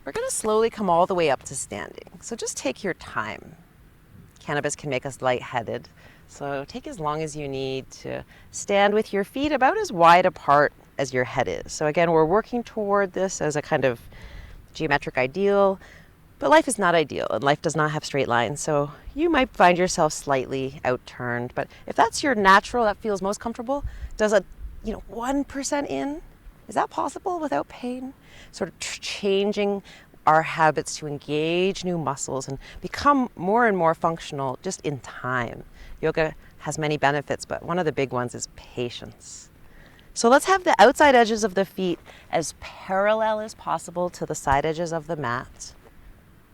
We're going to slowly come all the way up to standing. So just take your time. Cannabis can make us lightheaded. So take as long as you need to stand with your feet about as wide apart as your head is. So again, we're working toward this as a kind of geometric ideal, but life is not ideal and life does not have straight lines. So you might find yourself slightly outturned, but if that's your natural, that feels most comfortable, does a 1% in, is that possible without pain? Sort of changing our habits to engage new muscles and become more and more functional just in time. Yoga has many benefits, but one of the big ones is patience. So let's have the outside edges of the feet as parallel as possible to the side edges of the mat.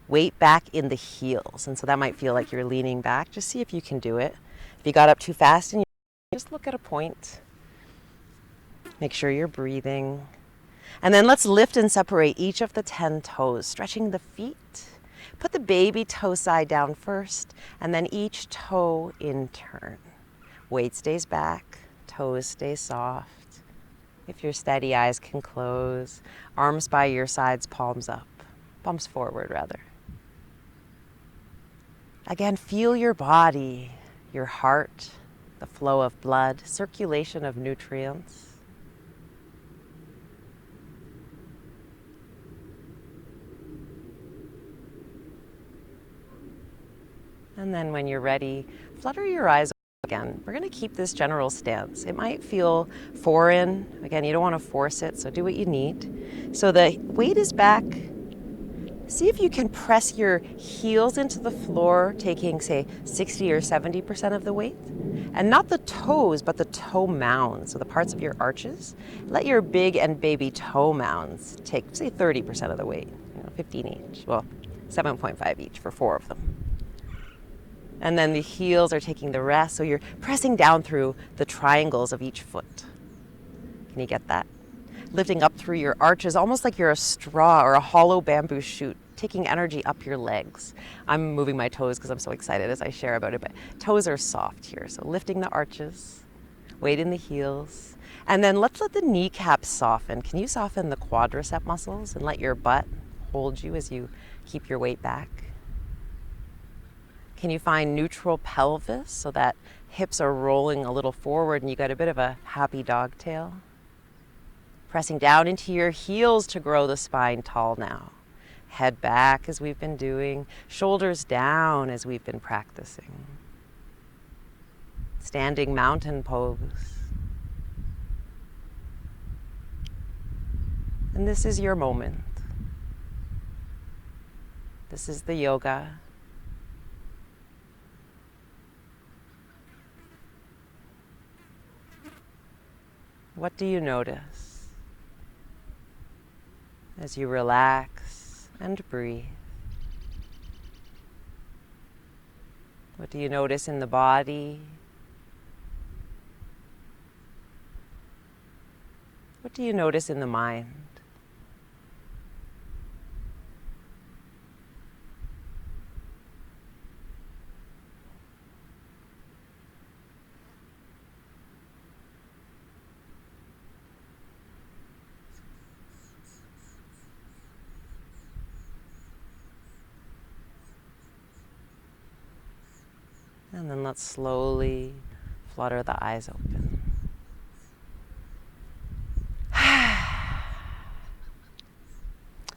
Weight back in the heels, and so that might feel like you're leaning back. Just see if you can do it. If you got up too fast, and just look at a point. Make sure you're breathing. And then let's lift and separate each of the 10 toes, stretching the feet. Put the baby toe side down first, and then each toe in turn. Weight stays back, toes stay soft. If you're steady, eyes can close. Arms by your sides, palms up. Palms forward, rather. Again, feel your body, your heart, the flow of blood, circulation of nutrients. And then when you're ready, flutter your eyes again. We're going to keep this general stance. It might feel foreign. Again, you don't want to force it, so do what you need. So the weight is back. See if you can press your heels into the floor, taking, say, 60 or 70% of the weight. And not the toes, but the toe mounds, so the parts of your arches. Let your big and baby toe mounds take, say, 30% of the weight, 15 each. Well, 7.5 each for 4 of them. And then the heels are taking the rest, so you're pressing down through the triangles of each foot. Can you get that? Lifting up through your arches, almost like you're a straw or a hollow bamboo shoot, taking energy up your legs. I'm moving my toes because I'm so excited as I share about it, but toes are soft here. So lifting the arches, weight in the heels, and then let's let the kneecaps soften. Can you soften the quadricep muscles and let your butt hold you as you keep your weight back? Can you find neutral pelvis so that hips are rolling a little forward and you got a bit of a happy dog tail? Pressing down into your heels to grow the spine tall now. Head back as we've been doing, shoulders down as we've been practicing. Standing mountain pose. And this is your moment. This is the yoga. What do you notice as you relax and breathe? What do you notice in the body? What do you notice in the mind? And then let's slowly flutter the eyes open.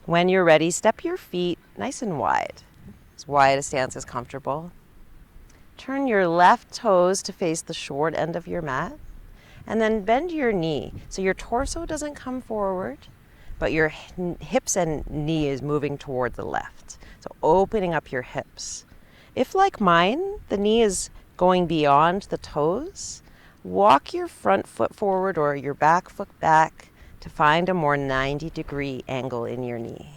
When you're ready, step your feet nice and wide a stance as comfortable. Turn your left toes to face the short end of your mat, and then bend your knee so your torso doesn't come forward, but your hips and knee is moving toward the left. So opening up your hips. If, like mine, the knee is going beyond the toes, walk your front foot forward or your back foot back to find a more 90-degree angle in your knee.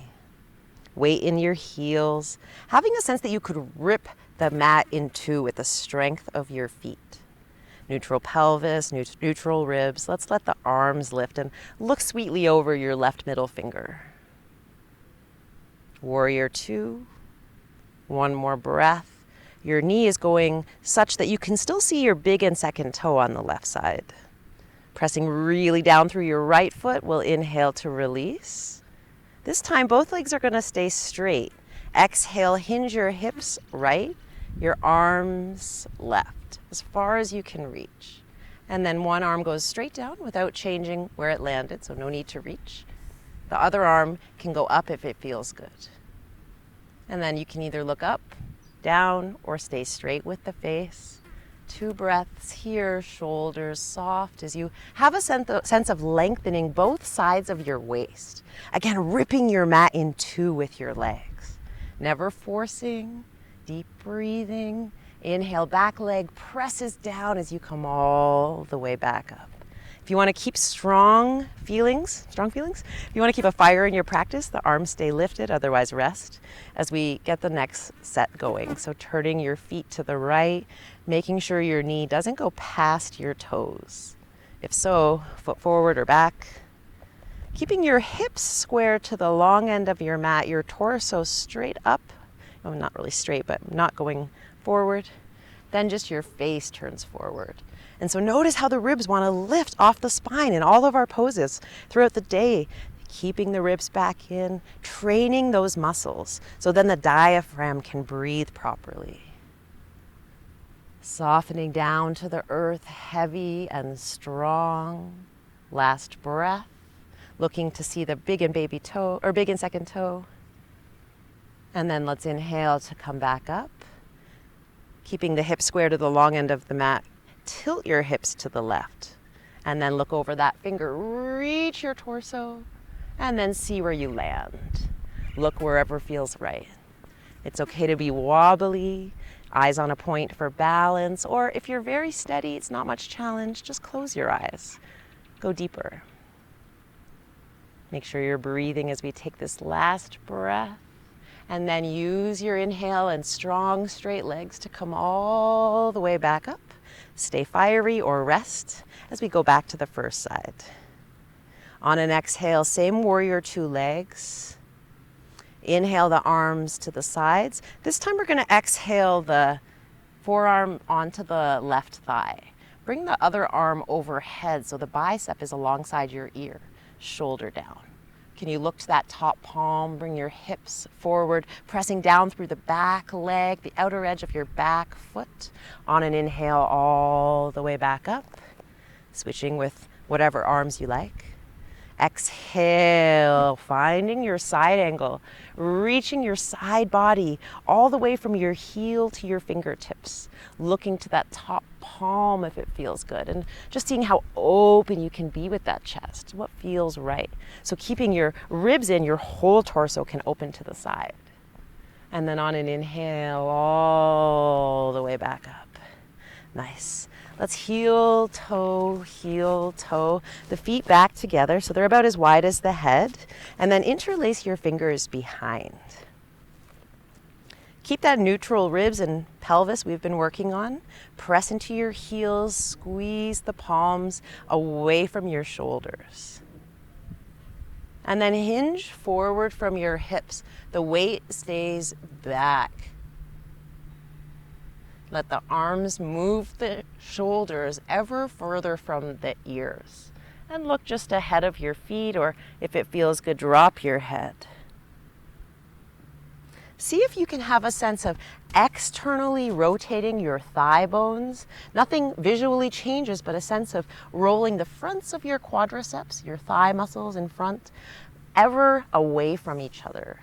Weight in your heels, having a sense that you could rip the mat in two with the strength of your feet. Neutral pelvis, neutral ribs. Let's let the arms lift and look sweetly over your left middle finger. Warrior 2. One more breath. Your knee is going such that you can still see your big and second toe on the left side. Pressing really down through your right foot, we'll inhale to release. This time, both legs are going to stay straight. Exhale, hinge your hips right, your arms left, as far as you can reach. And then one arm goes straight down without changing where it landed, so no need to reach. The other arm can go up if it feels good. And then you can either look up, down, or stay straight with the face. 2 breaths here, shoulders soft as you have a sense of lengthening both sides of your waist. Again, ripping your mat in two with your legs. Never forcing, deep breathing. Inhale, back leg presses down as you come all the way back up. If you want to keep strong feelings, if you want to keep a fire in your practice, the arms stay lifted, otherwise rest as we get the next set going. So turning your feet to the right, making sure your knee doesn't go past your toes. If so, foot forward or back. Keeping your hips square to the long end of your mat, your torso straight up. Oh, not really straight, but not going forward. Then just your face turns forward. And so notice how the ribs want to lift off the spine in all of our poses throughout the day, keeping the ribs back in, training those muscles so then the diaphragm can breathe properly. Softening down to the earth, heavy and strong. Last breath, looking to see the big and baby toe, or big and second toe. And then let's inhale to come back up. Keeping the hips square to the long end of the mat. Tilt your hips to the left and then look over that finger, reach your torso and then see where you land. Look wherever feels right. It's okay to be wobbly, eyes on a point for balance, or if you're very steady, it's not much challenge, just close your eyes. Go deeper. Make sure you're breathing as we take this last breath. And then use your inhale and strong straight legs to come all the way back up. Stay fiery or rest as we go back to the first side. On an exhale, same warrior 2 legs. Inhale the arms to the sides. This time we're going to exhale the forearm onto the left thigh. Bring the other arm overhead so the bicep is alongside your ear, shoulder down. Can you look to that top palm, bring your hips forward, pressing down through the back leg, the outer edge of your back foot. On an inhale, all the way back up, switching with whatever arms you like. Exhale, finding your side angle, reaching your side body all the way from your heel to your fingertips, looking to that top palm if it feels good, and just seeing how open you can be with that chest, what feels right. So keeping your ribs in, your whole torso can open to the side. And then on an inhale, all the way back up. Nice. Let's heel, toe, the feet back together so they're about as wide as the head, and then interlace your fingers behind. Keep that neutral ribs and pelvis we've been working on. Press into your heels, squeeze the palms away from your shoulders. And then hinge forward from your hips. The weight stays back. Let the arms move the shoulders ever further from the ears. And look just ahead of your feet, or if it feels good, drop your head. See if you can have a sense of externally rotating your thigh bones. Nothing visually changes, but a sense of rolling the fronts of your quadriceps, your thigh muscles in front, ever away from each other.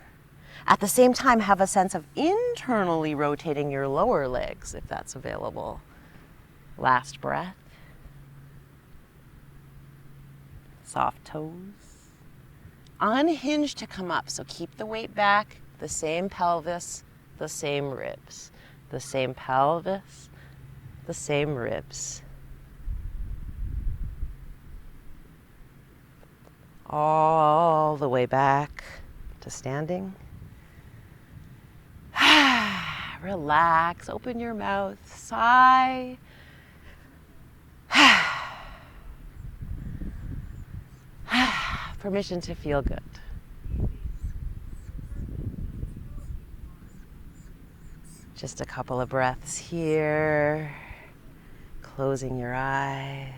At the same time, have a sense of internally rotating your lower legs, if that's available. Last breath. Soft toes. Unhinge to come up, so keep the weight back. The same pelvis, the same ribs. The same pelvis, the same ribs. All the way back to standing. Relax, open your mouth, sigh. Permission to feel good. Just a couple of breaths here, closing your eyes.